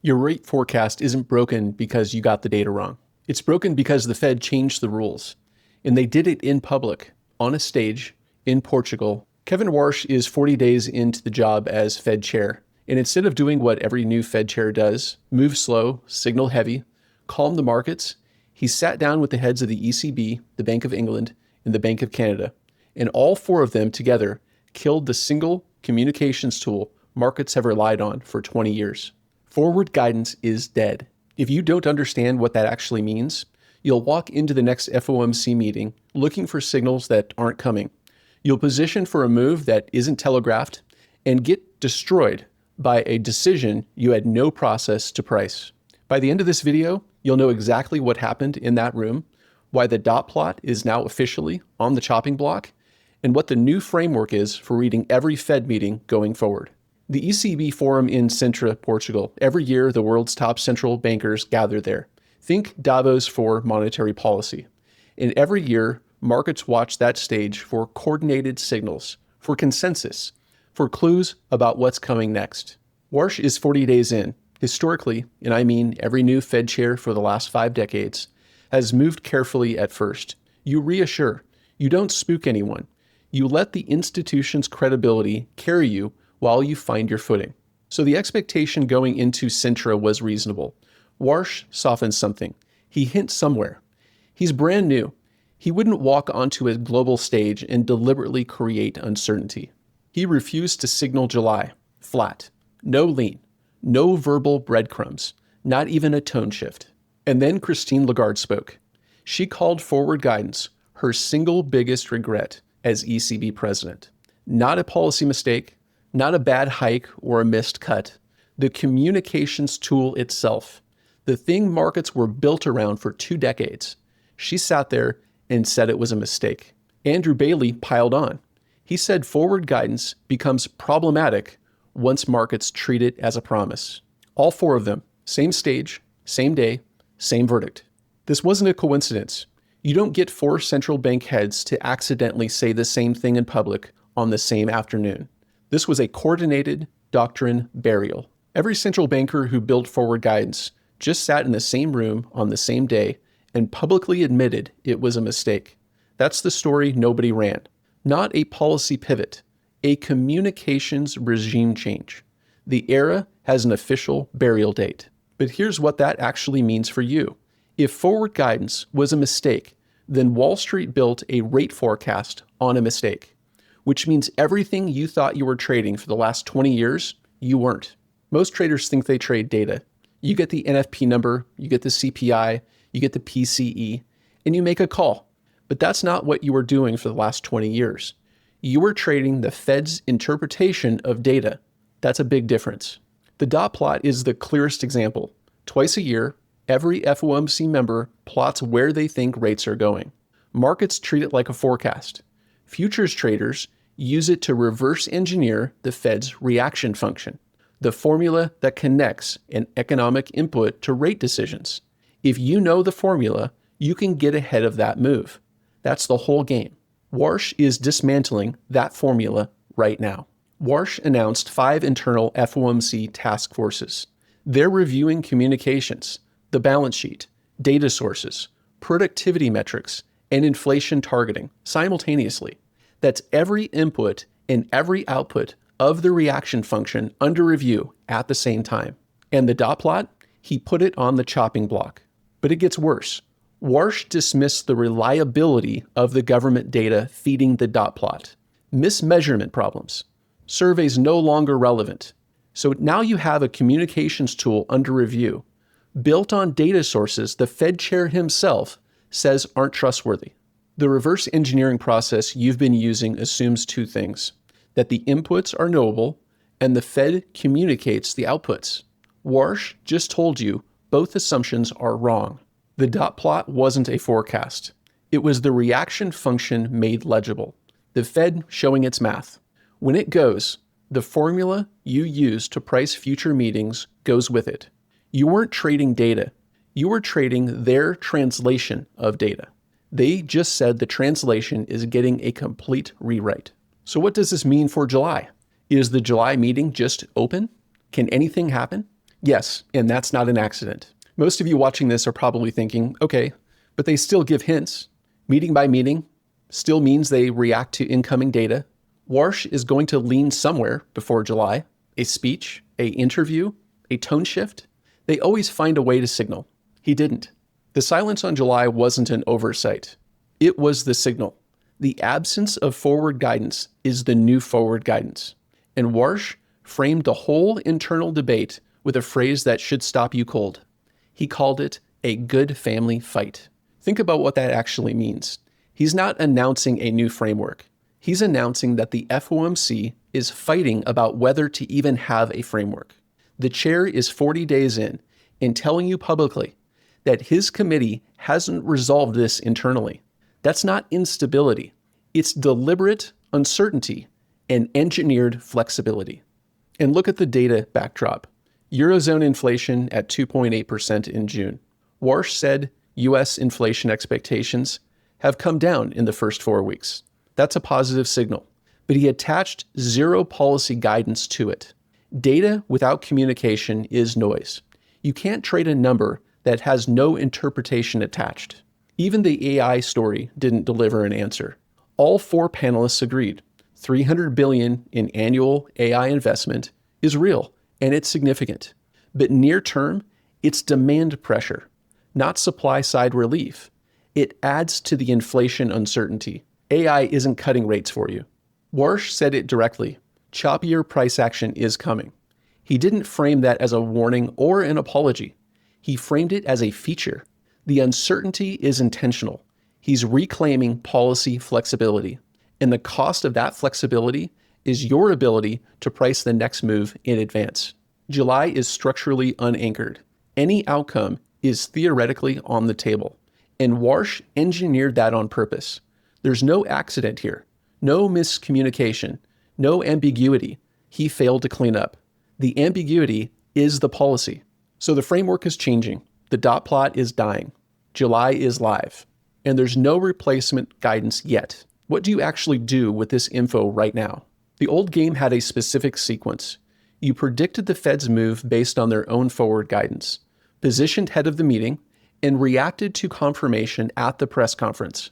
Your rate forecast isn't broken because you got the data wrong. It's broken because the Fed changed the rules. And they did it in public, on a stage, in Portugal. Kevin Warsh is 40 days into the job as Fed chair. And instead of doing what every new Fed chair does, move slow, signal heavy, calm the markets, he sat down with the heads of the ECB, the Bank of England, and the Bank of Canada. And all four of them together killed the single communications tool markets have relied on for 20 years. Forward guidance is dead. If you don't understand what that actually means, you'll walk into the next FOMC meeting looking for signals that aren't coming. You'll position for a move that isn't telegraphed and get destroyed by a decision you had no process to price. By the end of this video, you'll know exactly what happened in that room, why the dot plot is now officially on the chopping block, and what the new framework is for reading every Fed meeting going forward. The ECB Forum in Sintra, Portugal. Every year, the world's top central bankers gather there. Think Davos for monetary policy. And every year, markets watch that stage for coordinated signals, for consensus, for clues about what's coming next. Warsh is 40 days in. Historically, and I mean every new Fed chair for the last 5 decades, has moved carefully at first. You reassure. You don't spook anyone. You let the institution's credibility carry you while you find your footing. So the expectation going into Sintra was reasonable. Warsh softens something. He hints somewhere. He's brand new. He wouldn't walk onto a global stage and deliberately create uncertainty. He refused to signal July. Flat. No lean. No verbal breadcrumbs. Not even a tone shift. And then Christine Lagarde spoke. She called forward guidance her single biggest regret as ECB president. Not a policy mistake, not a bad hike or a missed cut. The communications tool itself, the thing markets were built around for 2 decades. She sat there and said it was a mistake. Andrew Bailey piled on. He said forward guidance becomes problematic once markets treat it as a promise. All 4 of them, same stage, same day, same verdict. This wasn't a coincidence. You don't get 4 central bank heads to accidentally say the same thing in public on the same afternoon. This was a coordinated doctrine burial. Every central banker who built forward guidance just sat in the same room on the same day and publicly admitted it was a mistake. That's the story nobody ran. Not a policy pivot, a communications regime change. The era has an official burial date. But here's what that actually means for you. If forward guidance was a mistake, then Wall Street built a rate forecast on a mistake, which means everything you thought you were trading for the last 20 years, you weren't. Most traders think they trade data. You get the NFP number, you get the CPI, you get the PCE, and you make a call. But that's not what you were doing for the last 20 years. You were trading the Fed's interpretation of data. That's a big difference. The dot plot is the clearest example. Twice a year, every FOMC member plots where they think rates are going. Markets treat it like a forecast. Futures traders use it to reverse engineer the Fed's reaction function, the formula that connects an economic input to rate decisions. If you know the formula, you can get ahead of that move. That's the whole game. Warsh is dismantling that formula right now. Warsh announced 5 internal FOMC task forces. They're reviewing communications, the balance sheet, data sources, productivity metrics, and inflation targeting simultaneously. That's every input and every output of the reaction function under review at the same time. And the dot plot, he put it on the chopping block. But it gets worse. Warsh dismissed the reliability of the government data feeding the dot plot. Mismeasurement problems. Surveys no longer relevant. So now you have a communications tool under review, built on data sources the Fed chair himself says aren't trustworthy. The reverse engineering process you've been using assumes 2 things: that the inputs are knowable and the Fed communicates the outputs. Warsh just told you both assumptions are wrong. The dot plot wasn't a forecast. It was the reaction function made legible. The Fed showing its math. When it goes, the formula you use to price future meetings goes with it. You weren't trading data. You were trading their translation of data. They just said the translation is getting a complete rewrite. So what does this mean for July? Is the July meeting just open? Can anything happen? Yes, and that's not an accident. Most of you watching this are probably thinking, okay, but they still give hints. Meeting by meeting still means they react to incoming data. Warsh is going to lean somewhere before July. A speech, a interview, a tone shift. They always find a way to signal. He didn't. The silence on July wasn't an oversight. It was the signal. The absence of forward guidance is the new forward guidance. And Warsh framed the whole internal debate with a phrase that should stop you cold. He called it a good family fight. Think about what that actually means. He's not announcing a new framework. He's announcing that the FOMC is fighting about whether to even have a framework. The chair is 40 days in and telling you publicly that his committee hasn't resolved this internally. That's not instability. It's deliberate uncertainty and engineered flexibility. And look at the data backdrop. Eurozone inflation at 2.8% in June. Warsh said US inflation expectations have come down in the first 4 weeks. That's a positive signal. But he attached zero policy guidance to it. Data without communication is noise. You can't trade a number that has no interpretation attached. Even the AI story didn't deliver an answer. All 4 panelists agreed. $300 billion in annual AI investment is real and it's significant. But near term, it's demand pressure, not supply side relief. It adds to the inflation uncertainty. AI isn't cutting rates for you. Warsh said it directly. Choppier price action is coming. He didn't frame that as a warning or an apology. He framed it as a feature. The uncertainty is intentional. He's reclaiming policy flexibility. And the cost of that flexibility is your ability to price the next move in advance. July is structurally unanchored. Any outcome is theoretically on the table. And Warsh engineered that on purpose. There's no accident here, no miscommunication, no ambiguity. He failed to clean up. The ambiguity is the policy. So the framework is changing. The dot plot is dying. July is live. And there's no replacement guidance yet. What do you actually do with this info right now? The old game had a specific sequence. You predicted the Fed's move based on their own forward guidance, positioned ahead of the meeting, and reacted to confirmation at the press conference.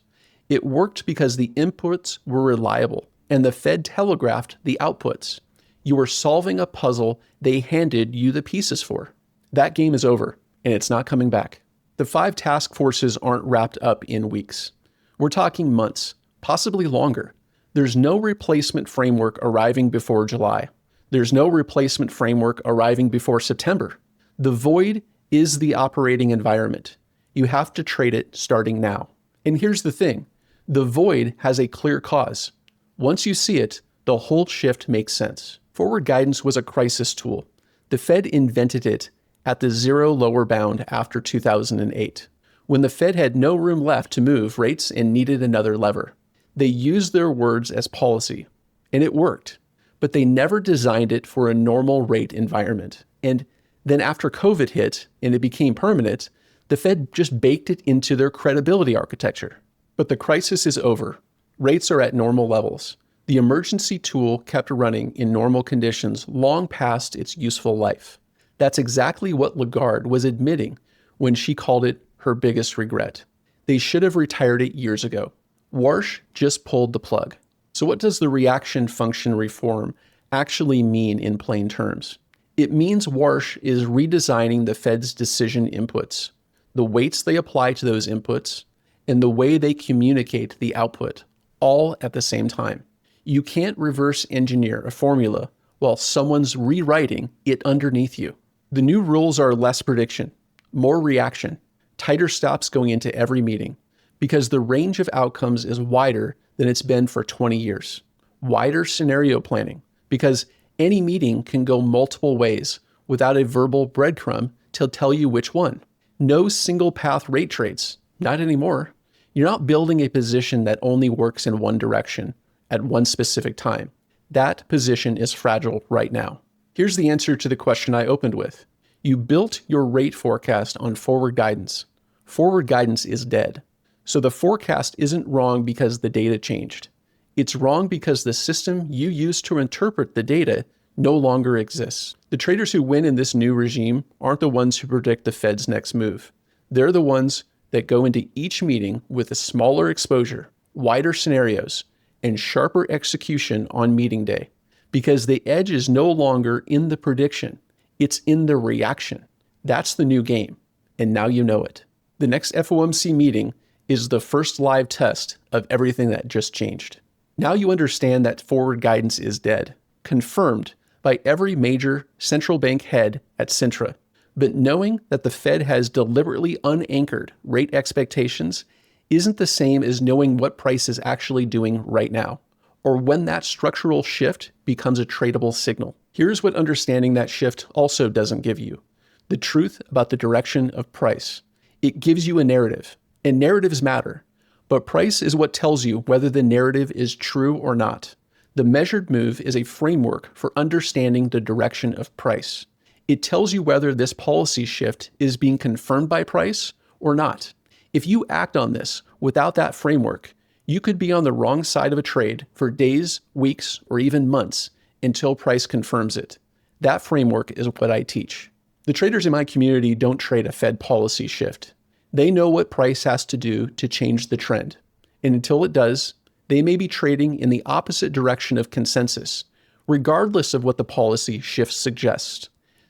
It worked because the inputs were reliable, and the Fed telegraphed the outputs. You were solving a puzzle they handed you the pieces for. That game is over, and it's not coming back. The 5 task forces aren't wrapped up in weeks. We're talking months, possibly longer. There's no replacement framework arriving before July. There's no replacement framework arriving before September. The void is the operating environment. You have to trade it starting now. And here's the thing. The void has a clear cause. Once you see it, the whole shift makes sense. Forward guidance was a crisis tool. The Fed invented it at the zero lower bound after 2008, when the Fed had no room left to move rates and needed another lever. They used their words as policy, and it worked, but they never designed it for a normal rate environment. And then after COVID hit and it became permanent, the Fed just baked it into their credibility architecture. But the crisis is over. Rates are at normal levels. The emergency tool kept running in normal conditions long past its useful life. That's exactly what Lagarde was admitting when she called it her biggest regret. They should have retired it years ago. Warsh just pulled the plug. So what does the reaction function reform actually mean in plain terms? It means Warsh is redesigning the Fed's decision inputs, the weights they apply to those inputs, and the way they communicate the output, all at the same time. You can't reverse engineer a formula while someone's rewriting it underneath you. The new rules are less prediction, more reaction, tighter stops going into every meeting, because the range of outcomes is wider than it's been for 20 years. Wider scenario planning, because any meeting can go multiple ways without a verbal breadcrumb to tell you which one. No single path rate trades, not anymore. You're not building a position that only works in one direction at one specific time. That position is fragile right now. Here's the answer to the question I opened with. You built your rate forecast on forward guidance. Forward guidance is dead. So the forecast isn't wrong because the data changed. It's wrong because the system you used to interpret the data no longer exists. The traders who win in this new regime aren't the ones who predict the Fed's next move. They're the ones that go into each meeting with a smaller exposure, wider scenarios, and sharper execution on meeting day. Because the edge is no longer in the prediction, it's in the reaction. That's the new game, and now you know it. The next FOMC meeting is the first live test of everything that just changed. Now you understand that forward guidance is dead, confirmed by every major central bank head at Sintra. But knowing that the Fed has deliberately unanchored rate expectations isn't the same as knowing what price is actually doing right now, or when that structural shift becomes a tradable signal. Here's what understanding that shift also doesn't give you: the truth about the direction of price. It gives you a narrative, and narratives matter, but price is what tells you whether the narrative is true or not. The measured move is a framework for understanding the direction of price. It tells you whether this policy shift is being confirmed by price or not. If you act on this without that framework, you could be on the wrong side of a trade for days, weeks, or even months until price confirms it. That framework is what I teach. The traders in my community don't trade a Fed policy shift. They know what price has to do to change the trend. And until it does, they may be trading in the opposite direction of consensus, regardless of what the policy shift suggests.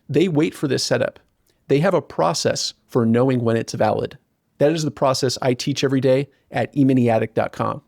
They wait for this setup. They have a process for knowing when it's valid. That is the process I teach every day at eminiaddict.com.